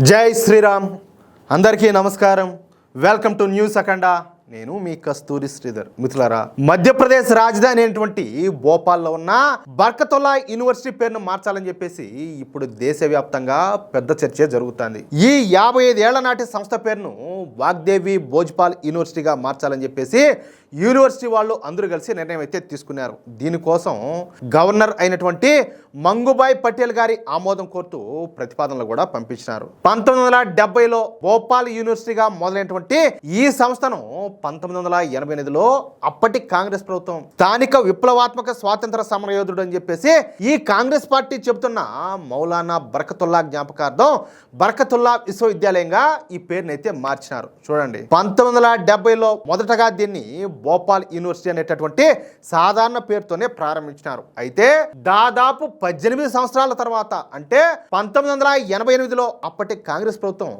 జై శ్రీరామ్. అందరికీ నమస్కారం. వెల్కమ్ టు న్యూస్ అఖండ. నేను మీ కస్తూరి శ్రీధర్. మిత్రులారా, మధ్యప్రదేశ్ రాజధాని అయినటువంటి భోపాల్లో ఉన్న బర్కతుల్లా యూనివర్సిటీ పేరును మార్చాలని చెప్పేసి ఇప్పుడు దేశవ్యాప్తంగా పెద్ద చర్చ జరుగుతుంది. ఈ 55 ఏళ్ల నాటి సంస్థ పేరును వాగ్దేవి భోజ్పాల్ యూనివర్సిటీగా మార్చాలని చెప్పేసి యూనివర్సిటీ వాళ్ళు అందరూ కలిసి నిర్ణయం అయితే తీసుకున్నారు. దీనికోసం గవర్నర్ అయినటువంటి మంగుబాయ్ పటేల్ గారి ఆమోదం కోరుతూ ప్రతిపాదనలు కూడా పంపించినారు. 1970లో భోపాల్ యూనివర్సిటీగా మొదలైనటువంటి ఈ సంస్థను 1988లో అప్పటి కాంగ్రెస్ ప్రభుత్వం స్థానిక విప్లవాత్మక స్వాతంత్ర సమరయోధుడు అని చెప్పేసి ఈ కాంగ్రెస్ పార్టీ చెబుతున్న మౌలానా బర్కతుల్లా జ్ఞాపకార్థం బర్కతుల్లా విశ్వవిద్యాలయంగా ఈ పేరునైతే మార్చినారు. చూడండి, 1970లో మొదటగా దీన్ని భోపాల్ యూనివర్సిటీ అనేటటువంటి సాధారణ పేరుతోనే ప్రారంభించినారు. అయితే దాదాపు 18 సంవత్సరాల తర్వాత అంటే 1988లో అప్పటి కాంగ్రెస్ ప్రభుత్వం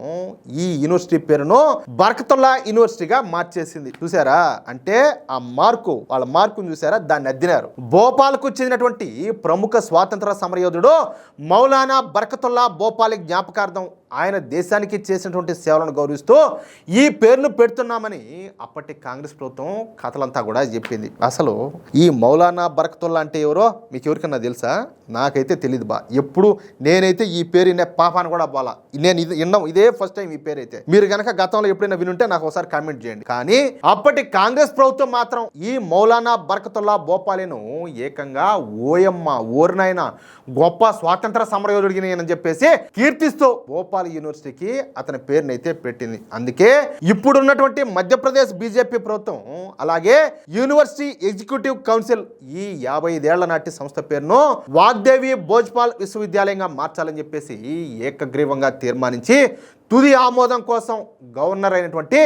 ఈ యూనివర్సిటీ పేరును బర్కతుల్లా యూనివర్సిటీగా మార్చేసింది. చూసారా, అంటే ఆ వాళ్ళ మార్కును చూసారా, దాన్ని అద్దినారు. భోపాల్కు చెందినటువంటి ప్రముఖ స్వాతంత్ర సమరయోధుడు మౌలానా బర్కతుల్లా భోపాలి జ్ఞాపకార్థం ఆయన దేశానికి చేసినటువంటి సేవలను గౌరవిస్తూ ఈ పేరును పెడుతున్నామని అప్పటి కాంగ్రెస్ ప్రభుత్వం కథలంతా కూడా చెప్పింది. అసలు ఈ మౌలానా బర్కతుల్లా అంటే ఎవరో మీకు ఎవరికన్నా తెలుసా? నాకైతే తెలియదు బా. ఎప్పుడు నేనైతే ఈ పేరు వినే పాపాను కూడా బాలా. నేను విన్నాం, ఇదే ఫస్ట్ టైం ఈ పేరు అయితే. మీరు కనుక గతంలో ఎప్పుడైనా వినుంటే నాకు ఒకసారి కామెంట్ చేయండి. కానీ అప్పటి కాంగ్రెస్ ప్రభుత్వం మాత్రం ఈ మౌలానా బర్కతుల్లా భోపాలిను ఏకంగా ఓయమ్మ ఓరినైనా గొప్ప స్వాతంత్ర సమరయోధుడిని చెప్పేసి కీర్తిస్తూ భోపాల్ యూనివర్సిటీకి అతని పేరునైతే పెట్టింది. అందుకే ఇప్పుడున్నటువంటి మధ్యప్రదేశ్ బీజేపీ ప్రభుత్వం అలాగే యూనివర్సిటీ ఎగ్జిక్యూటివ్ కౌన్సిల్ ఈ 55 ఏళ్ల నాటి సంస్థ పేరును వాగ్దేవి భోజ్పాల్ విశ్వవిద్యాలయంగా మార్చాలని చెప్పేసి ఏకగ్రీవంగా తీర్మానించి తుది ఆమోదం కోసం గవర్నర్ అయినటువంటి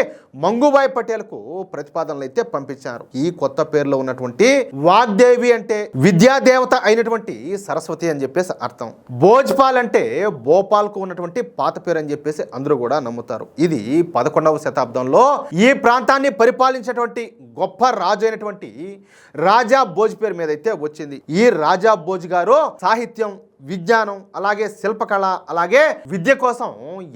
మంగుబాయ్ పటేల్కు ప్రతిపాదనలు అయితే పంపించారు. ఈ కొత్త పేరులో ఉన్నటువంటి వాగ్దేవి అంటే విద్యాదేవత అయినటువంటి సరస్వతి అని చెప్పేసి అర్థం. భోజ్పాల్ అంటే భోపాల్కు ఉన్నటువంటి పాత పేరు అని చెప్పేసి అందరూ కూడా నమ్ముతారు. ఇది 11వ శతాబ్దంలో ఈ ప్రాంతాన్ని పరిపాలించినటువంటి గొప్ప రాజు అయినటువంటి రాజా భోజ్ పేరు మీద అయితే వచ్చింది. ఈ రాజా భోజ్ గారు సాహిత్యం, విజ్ఞానం, అలాగే శిల్పకళ, అలాగే విద్య కోసం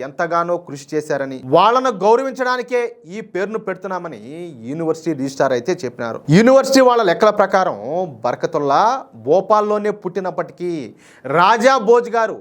ఎంతగానో కృషి చేశారని వాళ్ళను గౌరవించడానికే ఈ పేరును పెడుతున్నామని యూనివర్సిటీ రిజిస్ట్రార్ అయితే చెప్పినారు. యూనివర్సిటీ వాళ్ళ లెక్కల ప్రకారం బర్కతుల్లా భోపాల్లోనే పుట్టినప్పటికీ రాజా భోజ్ గారు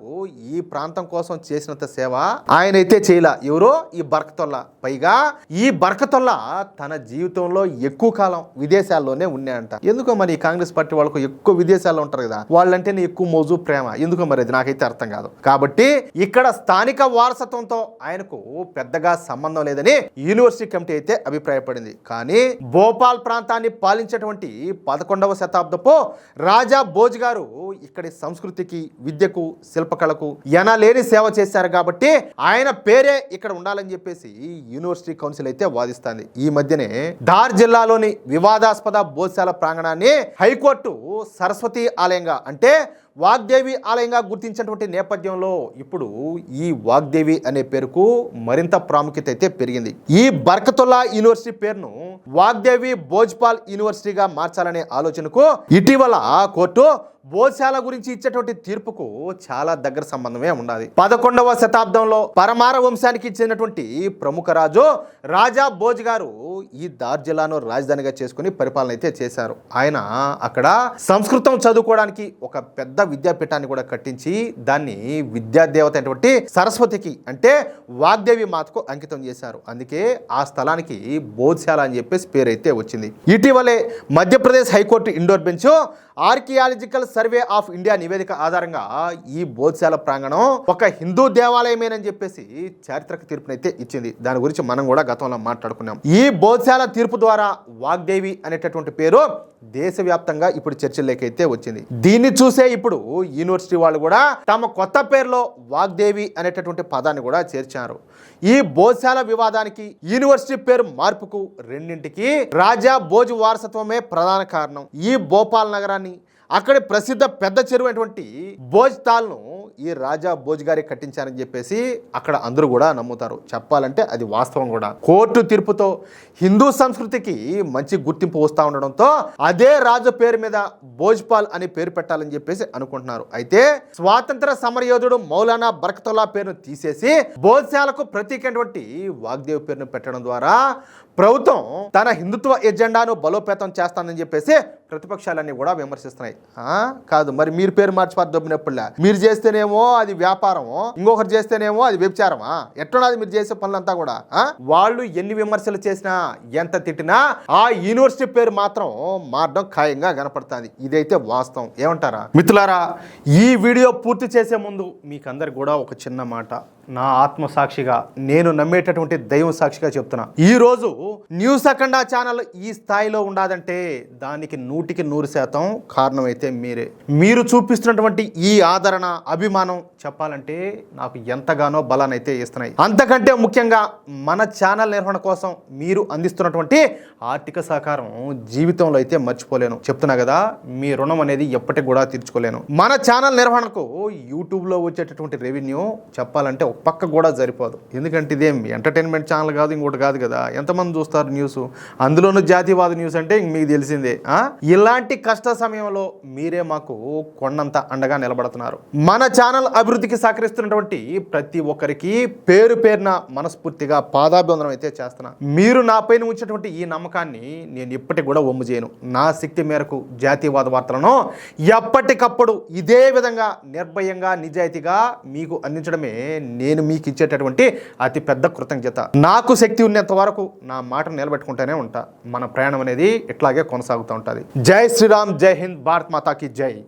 ఈ ప్రాంతం కోసం చేసినంత సేవ ఆయన అయితే చేయలా. ఎవరో ఈ బర్కతుల్లా. పైగా ఈ బర్కతుల్లా తన జీవితంలో ఎక్కువ కాలం విదేశాల్లోనే ఉన్నాయంట. ఎందుకో మరి కాంగ్రెస్ పార్టీ వాళ్ళకు ఎక్కువ విదేశాల్లో ఉంటారు కదా, వాళ్ళంటేనే ఎక్కువ మోజు ప్రేమ. ఎందుకో మరి అది నాకైతే అర్థం కాదు. కాబట్టి ఇక్కడ స్థానిక వారసత్వంతో ఆయనకు పెద్దగా సంబంధం లేదని యూనివర్సిటీ కమిటీ అయితే అభిప్రాయపడింది. కానీ భోపాల్ ప్రాంతాన్ని పాలించేటువంటి 11వ శతాబ్దపు రాజా భోజ్ గారు ఇక్కడి సంస్కృతికి, విద్యకు, శిల్పకళకు ఎనలేని సేవ చేశారు కాబట్టి ఆయన పేరే ఇక్కడ ఉండాలని చెప్పేసి యూనివర్సిటీ కౌన్సిల్ అయితే వాదిస్తుంది. ఈ మధ్యనే ధార్ జిల్లాలోని వివాదాస్పద భోజశాల ప్రాంగణాన్ని హైకోర్టు సరస్వతి ఆలయంగా అంటే వాగ్దేవి ఆలయంగా గుర్తించినటువంటి నేపథ్యంలో ఇప్పుడు ఈ వాగ్దేవి అనే పేరుకు మరింత ప్రాముఖ్యత అయితే పెరిగింది. ఈ బర్కతుల్లా యూనివర్సిటీ పేరును వాగ్దేవి భోజ్పాల్ యూనివర్సిటీగా మార్చాలనే ఆలోచనకు ఇటీవల కోర్టు భోజశాల గురించి ఇచ్చేటువంటి తీర్పుకు చాలా దగ్గర సంబంధమే ఉండాలి. 11వ శతాబ్దంలో పరమార వంశానికి చెందినటువంటి ప్రముఖ రాజు రాజా భోజ్ గారు ఈ ధార్ జిల్లాను రాజధానిగా చేసుకుని పరిపాలన అయితే చేశారు. ఆయన అక్కడ సంస్కృతం చదువుకోవడానికి ఒక పెద్ద విద్యాపీఠాన్ని కూడా కట్టించి దాన్ని విద్యాదేవత అయినటువంటి సరస్వతికి అంటే వాగ్దేవి మాతకు అంకితం చేశారు. అందుకే ఆ స్థలానికి భోజశాల అని చెప్పేసి పేరు అయితే వచ్చింది. ఇటీవలే Madhya Pradesh high court Indore bench archaeological survey of India నివేదిక ఆధారంగా ఈ భోజశాల ప్రాంగణం ఒక హిందూ దేవాలయమేనని చెప్పేసి చారిత్రక తీర్పునైతే ఇచ్చింది. దాని గురించి మనం కూడా గతంలో మాట్లాడుకున్నాం. ఈ భోజశాల తీర్పు ద్వారా వాగ్దేవి అనేటటువంటి పేరు దేశవ్యాప్తంగా ఇప్పుడు చర్చల్లోకైతే వచ్చింది. దీన్ని చూసే ఇప్పుడు యూనివర్సిటీ వాళ్ళు కూడా తమ కొత్త పేరులో వాగ్దేవి అనేటటువంటి పదాన్ని కూడా చేర్చారు. ఈ భోజశాల వివాదానికి యూనివర్సిటీ పేరు మార్పుకు రెండింటికి రాజా భోజ్ వారసత్వమే ప్రధాన కారణం. ఈ భోపాల్ నగరాన్ని అక్కడి ప్రసిద్ధ పెద్ద చెరువు అయినటువంటి భోజ్ తాల్ను ఈ రాజా భోజ్ గారే కట్టించారని చెప్పేసి అక్కడ అందరూ కూడా నమ్ముతారు. చెప్పాలంటే అది వాస్తవం కూడా. కోర్టు తీర్పుతో హిందూ సంస్కృతికి మంచి గుర్తింపు వస్తూ ఉండడంతో అదే రాజు పేరు మీద భోజ్పాల్ అని పేరు పెట్టాలని చెప్పేసి అనుకుంటున్నారు. అయితే స్వాతంత్ర సమరయోధుడు మౌలానా బర్కతుల్లా పేరును తీసేసి భోజ్శాలకు ప్రతీకైనటువంటి వాగ్దేవ్ పేరును పెట్టడం ద్వారా ప్రభుత్వం తన హిందుత్వ ఎజెండాను బలోపేతం చేస్తానని చెప్పేసి ప్రతిపక్షాలన్నీ కూడా విమర్శిస్తున్నాయి. కాదు మరి మీరు పేరు మార్చిపారు దొబ్బినప్పుడులా మీరు చేస్తేనేమో అది వ్యాపారమో, ఇంకొకరు చేస్తేనేమో అది వ్యభిచారమా? ఎట్లున్నది మీరు చేసే పనులంతా కూడా? వాళ్ళు ఎన్ని విమర్శలు చేసినా ఎంత తిట్టినా ఆ యూనివర్సిటీ పేరు మాత్రం మారడం ఖాయంగా కనపడుతుంది. ఇదైతే వాస్తవం. ఏమంటారా మిత్రులారా? ఈ వీడియో పూర్తి చేసే ముందు మీకందరికి కూడా ఒక చిన్న మాట, నా ఆత్మ సాక్షిగా, నేను నమ్మేటటువంటి దైవం సాక్షిగా చెప్తున్నా. ఈ రోజు న్యూస్ అఖండా ఛానల్ ఈ స్థాయిలో ఉండాదంటే దానికి 100% కారణం అయితే మీరే. మీరు చూపిస్తున్నటువంటి ఈ ఆదరణ, అభిమానం చెప్పాలంటే నాకు ఎంతగానో బలాన్ని అయితే ఇస్తున్నాయి. అంతకంటే ముఖ్యంగా మన ఛానల్ నిర్వహణ కోసం మీరు అందిస్తున్నటువంటి ఆర్థిక సహకారం జీవితంలో అయితే మర్చిపోలేను. చెప్తున్నా కదా, మీ రుణం అనేది ఎప్పటికి కూడా తీర్చుకోలేను. మన ఛానల్ నిర్వహణకు యూట్యూబ్లో వచ్చేటటువంటి రెవెన్యూ చెప్పాలంటే ఒక పక్క కూడా సరిపోదు. ఎందుకంటే ఇదేం ఎంటర్టైన్మెంట్ ఛానల్ కాదు, ఇంకోటి కాదు కదా. ఎంతమంది చూస్తారు న్యూస్? అందులోనూ జాతీయవాద న్యూస్ అంటే మీకు తెలిసిందే. ఇలాంటి కష్ట సమయంలో మీరే మాకు కొండంత అండగా నిలబడుతున్నారు. మన ఛానల్ అభివృద్ధికి సహకరిస్తున్నటువంటి ప్రతి ఒక్కరికి పేరు పేరున మనస్ఫూర్తిగా పాదాభివందనం అయితే చేస్తున్నా. మీరు నాపైన ఉంచినటువంటి ఈ నమ్మకాన్ని నేను ఎప్పటికి కూడా వమ్ము చేయను. నా శక్తి మేరకు జాతీయవాద వార్తలను ఎప్పటికప్పుడు ఇదే విధంగా నిర్భయంగా, నిజాయితీగా మీకు అందించడమే నేను మీకు ఇచ్చేటటువంటి అతి పెద్ద కృతజ్ఞత. నాకు శక్తి ఉన్నంత వరకు నా మాటను నిలబెట్టుకుంటూనే ఉంటా. మన ప్రయాణం అనేది ఇట్లాగే కొనసాగుతూ ఉంటుంది. జై శ్రీరామ్, జై హింద్, భారత్ మాతాకి జై.